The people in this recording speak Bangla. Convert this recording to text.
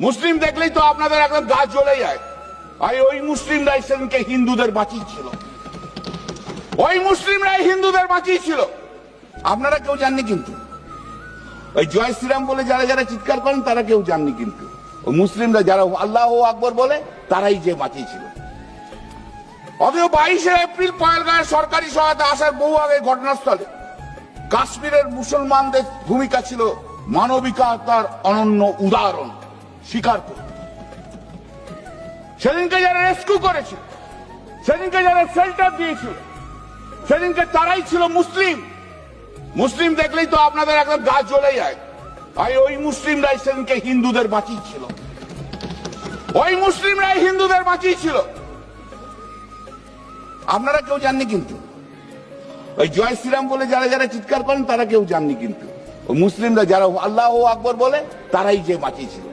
মুসলিম দেখলেই তো আপনাদের একদম গা জ্বলে যায়। আর ওই মুসলিমরাই সেদিনকে হিন্দুদের বাঁচিয়েছিল, ওই মুসলিমরাই হিন্দুদের বাঁচিয়েছিল। আপনারা কেউ জাননি, কিন্তু ওই জয় শ্রীরাম বলে যারা যারা চিৎকার করেন তারা কেউ জাননি, কিন্তু ওই মুসলিমরা যারা আল্লাহু আকবর বলে তারাই যে বাঁচিয়েছিল। অথচ 22শে এপ্রিল পহেলগাঁয়ের সরকারি সহায়তা আসার বহু আগে ঘটনাস্থলে কাশ্মীরের মুসলমানদের ভূমিকা ছিল মানবিকতার অনন্য উদাহরণ স্বীকার করে। সেদিনকে যারা রেস্কিউ করেছিল, সেদিনকে যারা শেল্টার দিয়েছিল, সেদিনকে তারাই ছিল মুসলিম। মুসলিম দেখলেই তো আপনাদের একদম গা জ্বলে যায়। আর ওই মুসলিমরাই সেদিনকে হিন্দুদের বাঁচিয়েছিল, ওই মুসলিমরাই হিন্দুদের বাঁচিয়েছিল। আপনারা কেউ জাননি, কিন্তু ওই জয় শ্রীরাম বলে যারা যারা চিৎকার করেন তারা কেউ জাননি, কিন্তু ওই মুসলিমরা যারা আল্লাহু আকবর বলে তারাই যে বাঁচিয়েছিল।